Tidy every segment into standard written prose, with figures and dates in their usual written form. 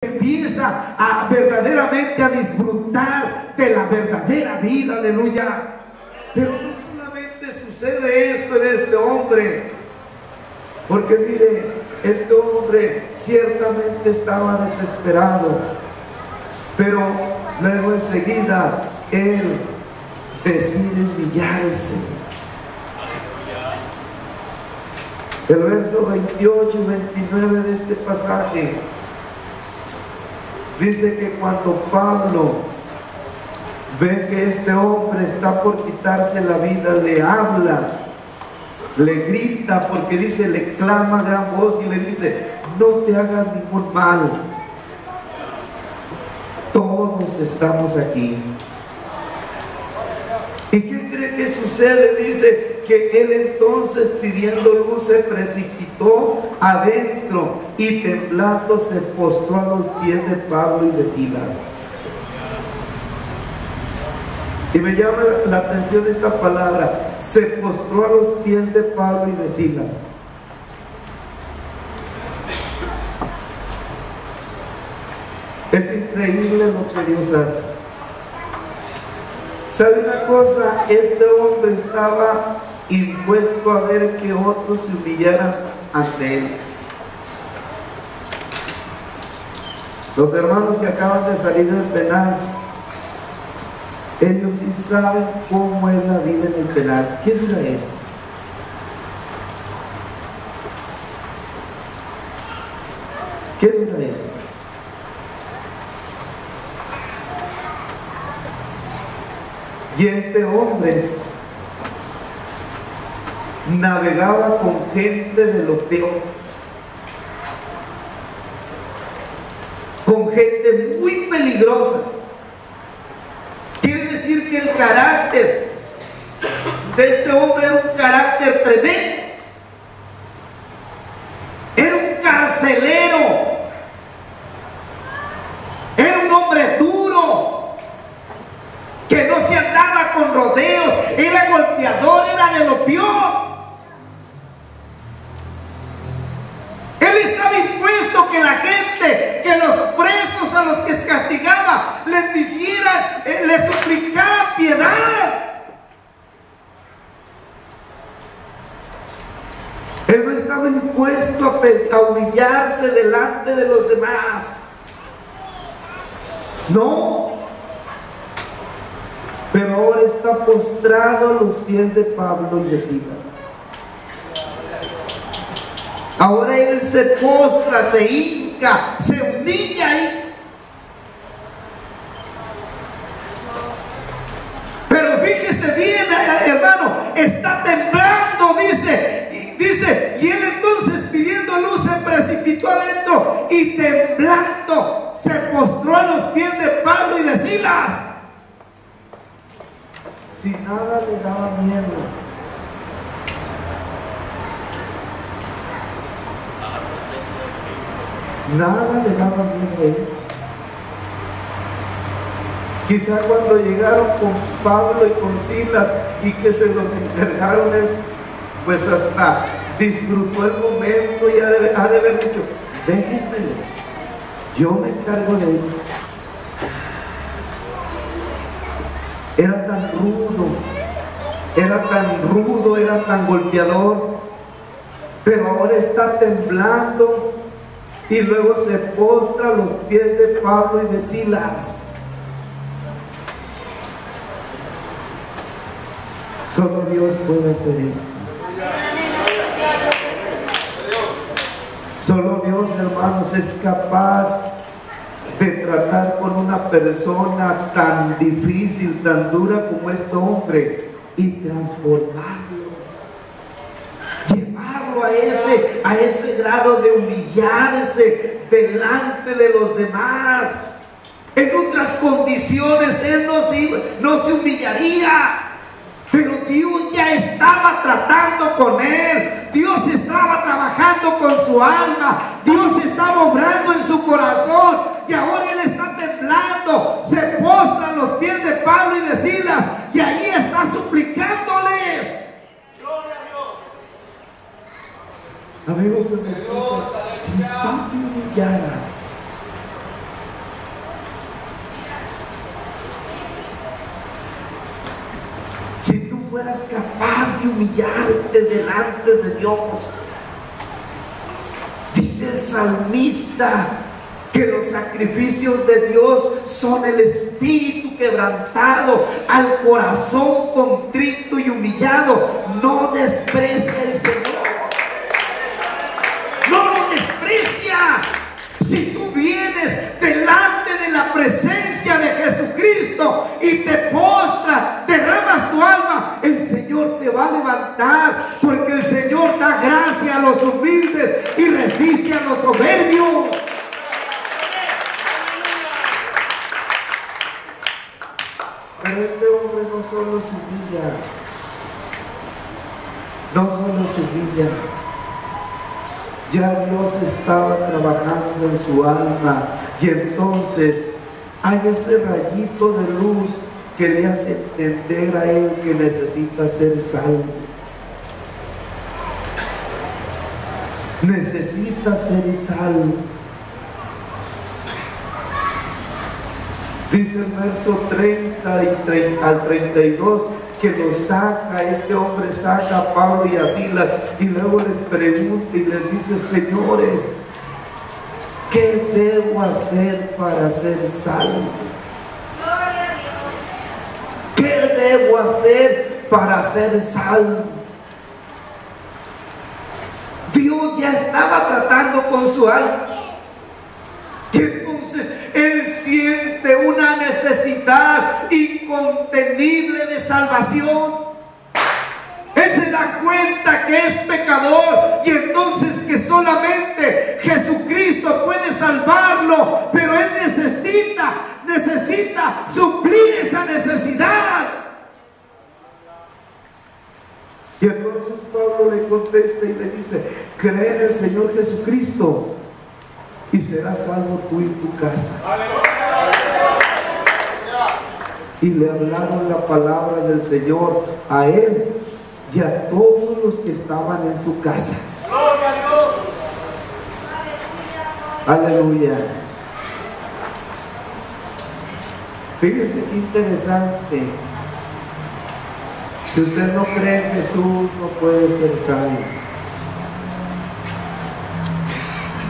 empieza a verdaderamente a disfrutar de la verdadera vida, aleluya. Pero no solamente sucede esto en este hombre, porque mire, este hombre ciertamente estaba desesperado, pero luego enseguida él decide humillarse. El verso 28 y 29 de este pasaje dice que cuando Pablo ve que este hombre está por quitarse la vida, le habla, le grita, porque dice, le clama a gran voz y le dice: no te hagas ningún mal, todos estamos aquí. ¿Y qué cree que sucede? Dice que él entonces, pidiendo luz, se precipitó adentro y temblando se postró a los pies de Pablo y de Silas. Y me llama la atención esta palabra: se postró a los pies de Pablo y de Silas. Es increíble lo que Dios hace. ¿Sabe una cosa? Este hombre estaba impuesto a ver que otros se humillaran ante él. Los hermanos que acaban de salir del penal, ellos sí saben cómo es la vida en el penal. ¿Qué dura es? ¿Qué dura es? Y este hombre navegaba con gente de lo peor, con gente muy peligrosa. Quiere decir que el carácter de este hombre era un carácter tremendo. Era un carcelero, era un hombre duro, que no se andaba con rodeos, era golpeador, era de lo peor. Él estaba impuesto que la gente, que los presos a los que se castigaba, les pidieran, les suplicaran piedad. Él no estaba impuesto a humillarse delante de los demás. No. Pero ahora está postrado a los pies de Pablo y de Silas. Ahora él se postra, se hinca, se humilla ahí. Pero fíjese bien, hermano, está temblando, dice, y él entonces, pidiendo luz, se precipitó adentro y temblando se postró a los pies de Pablo y de Silas. Si nada le daba miedo. Nada le daba miedo a él. Quizá cuando llegaron con Pablo y con Silas y que se los encargaron, él pues hasta disfrutó el momento y ha de haber dicho: déjenmelos, yo me encargo de ellos. Era tan rudo, era tan golpeador, pero ahora está temblando y luego se postra a los pies de Pablo y de Silas. Solo Dios puede hacer esto. Solo Dios, hermanos, es capaz de tratar con una persona tan difícil, tan dura como este hombre, y transformarlo, llevarlo a ese grado de humillarse delante de los demás. En otras condiciones él no se humillaría, pero Dios ya estaba tratando con él. Dios estaba trabajando con su alma, Dios estaba obrando en su corazón, y ahora él está temblando, se postra a los pies de Pablo y de Silas, y ahí está suplicándoles. Gloria a Dios. Amigo que me escuchas, si tú te humillaras fueras capaz de humillarte delante de Dios. Dice el salmista que los sacrificios de Dios son el espíritu quebrantado, al corazón contrito y humillado. No desprecia el Señor. No lo desprecia. Si tú vienes delante de la presencia de Jesucristo y te postras, derramas tu alma, el Señor te va a levantar, porque el Señor da gracia a los humildes y resiste a los soberbios. Pero este hombre no solo se humilla, no solo se humilla, ya Dios estaba trabajando en su alma, y entonces hay ese rayito de luz que le hace entender a él que necesita ser salvo. Necesita ser salvo. Dice el verso 30 al 32 que lo saca, este hombre saca a Pablo y a Silas, y luego les pregunta y les dice: señores, ¿qué debo hacer para ser salvo? ¿Qué debo hacer para ser salvo? Dios ya estaba tratando con su alma, y entonces él siente una necesidad incontenible de salvación. Él se da cuenta que es pecador, y entonces que solamente Jesucristo puede salvarlo, pero él necesita suplir esa necesidad. Y entonces Pablo le contesta y le dice: cree en el Señor Jesucristo y serás salvo tú y tu casa. Y le hablaron la palabra del Señor a él y a todos los que estaban en su casa. Aleluya. Fíjese qué interesante. Si usted no cree en Jesús, no puede ser salvo.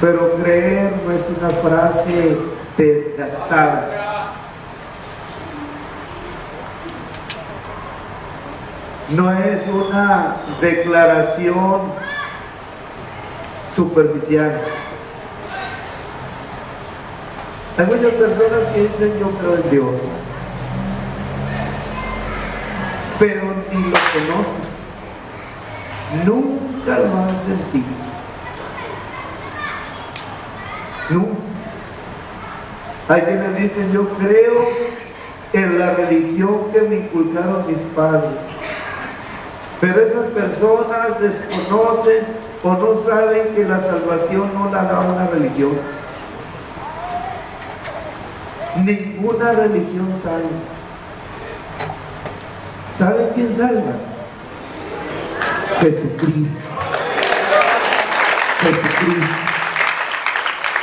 Pero creer no es una frase desgastada. No es una declaración superficial. Hay muchas personas que dicen: yo creo en Dios, pero ni lo conocen, nunca lo han sentido, nunca. Hay quienes dicen: yo creo en la religión que me inculcaron mis padres, pero esas personas desconocen o no saben que la salvación no la da una religión. Ninguna religión salva. ¿Saben quién salva? Jesucristo. Jesucristo.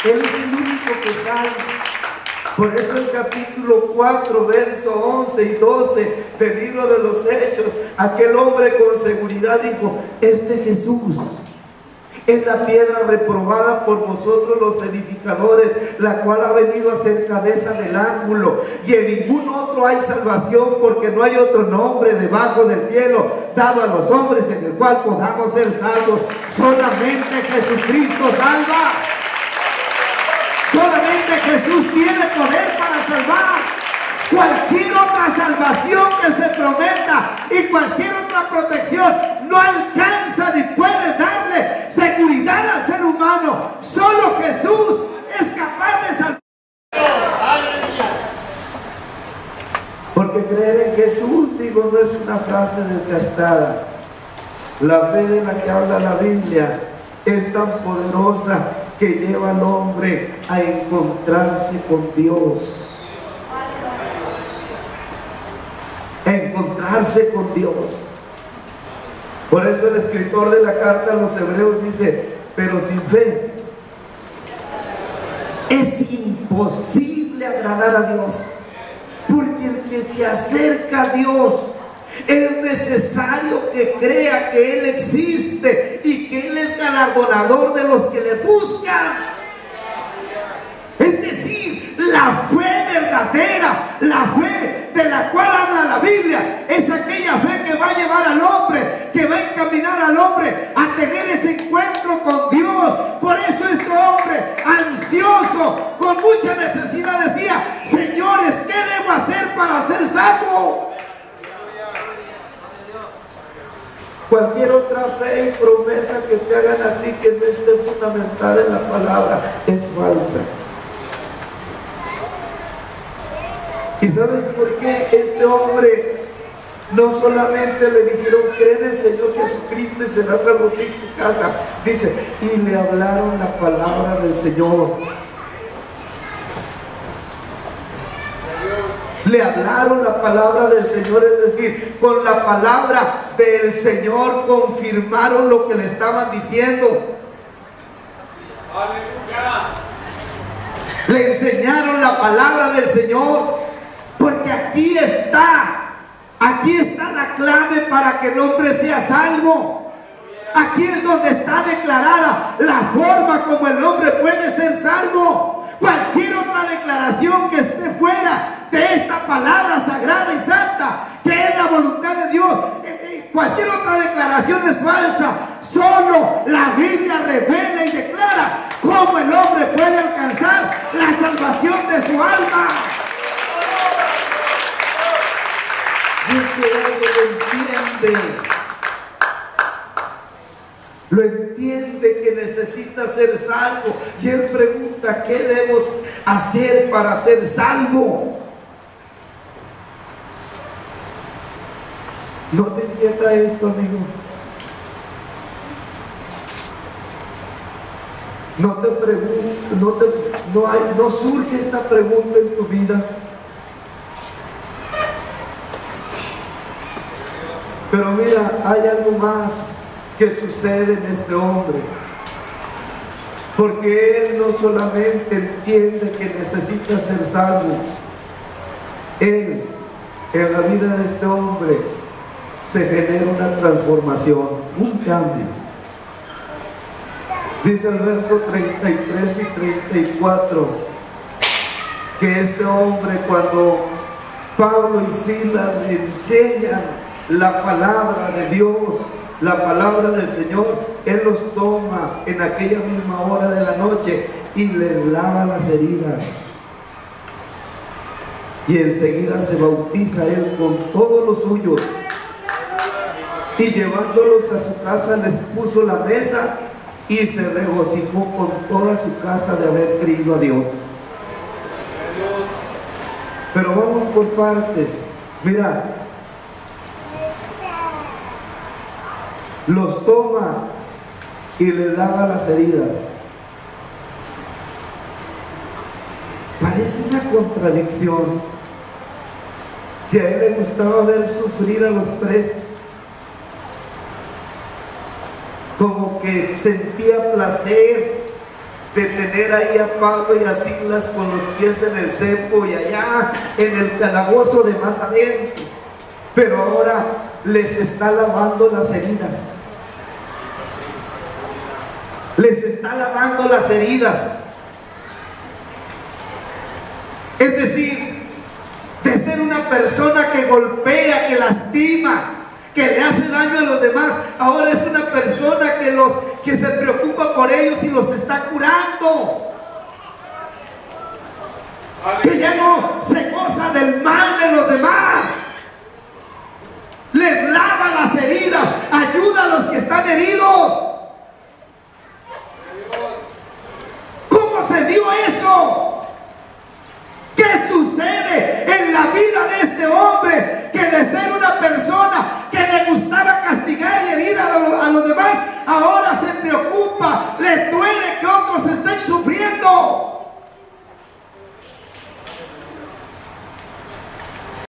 Él es el único que salva. Por eso el capítulo 4, verso 11 y 12 del libro de los Hechos, aquel hombre con seguridad dijo: este Jesús es la piedra reprobada por vosotros los edificadores, la cual ha venido a ser cabeza del ángulo, y en ningún otro hay salvación, porque no hay otro nombre debajo del cielo dado a los hombres en el cual podamos ser salvos. Solamente Jesucristo salva. Solamente Jesús tiene poder para salvar. Cualquier otra salvación que se prometa y cualquier otra protección no alcanza ni puede darle seguridad al ser humano. Solo Jesús es capaz de salvar. Porque creer en Jesús, digo, no es una frase desgastada. La fe de la que habla la Biblia es tan poderosa que lleva al hombre a encontrarse con Dios. A encontrarse con Dios. Por eso el escritor de la carta a los Hebreos dice: pero sin fe es imposible agradar a Dios, porque el que se acerca a Dios Es necesario que crea que Él existe y que Él es galardonador de los que le buscan. Es decir, la fe verdadera, la fe de la cual habla la Biblia, es aquella fe que va a llevar al hombre, que va a encaminar al hombre a tener ese encuentro con Dios. Por eso este hombre, ansioso, con mucha necesidad, decía: señores, ¿qué debo hacer para ser salvo? Cualquier otra fe y promesa que te hagan a ti que no esté fundamentada en la palabra es falsa. ¿Y sabes por qué este hombre no solamente le dijeron: cree en el Señor Jesucristo y serás salvo tú y tu casa? Dice: y le hablaron la palabra del Señor. Le hablaron la palabra del Señor, es decir, con la palabra del Señor confirmaron lo que le estaban diciendo. ¡Aleluya! Le enseñaron la palabra del Señor, porque aquí está la clave para que el hombre sea salvo. Aquí es donde está declarada la forma como el hombre puede ser salvo. Cualquier otra declaración que esté fuera de esta palabra sagrada y santa, que es la voluntad de Dios, cualquier otra declaración es falsa. Solo la Biblia revela y declara cómo el hombre puede alcanzar la salvación de su alma. Y este hombre lo entiende. Lo entiende que necesita ser salvo. Y él pregunta: ¿qué debo hacer para ser salvo? No te entienda esto, amigo. No surge esta pregunta en tu vida. Pero mira, hay algo más que sucede en este hombre, porque él no solamente entiende que necesita ser salvo, en la vida de este hombre se genera una transformación, un cambio. Dice el verso 33 y 34 que este hombre, cuando Pablo y Silas le enseñan la palabra de Dios, la palabra del Señor, él los toma en aquella misma hora de la noche y les lava las heridas. Y enseguida se bautiza él con todos los suyos. Y llevándolos a su casa les puso la mesa y se regocijó con toda su casa de haber creído a Dios. Pero vamos por partes. Mira, los toma y les lava las heridas. Parece una contradicción. Si a él le gustaba ver sufrir a los presos, como que sentía placer de tener ahí a Pablo y a Silas con los pies en el cepo y allá en el calabozo de más adentro, pero ahora les está lavando las heridas. Les está lavando las heridas. Es decir, de ser una persona que golpea, que lastima, que le hace daño a los demás, ahora es una persona que se preocupa por ellos y los está curando. Que ya no se goza del mal de los demás. Les lava las heridas, ayuda a los que están heridos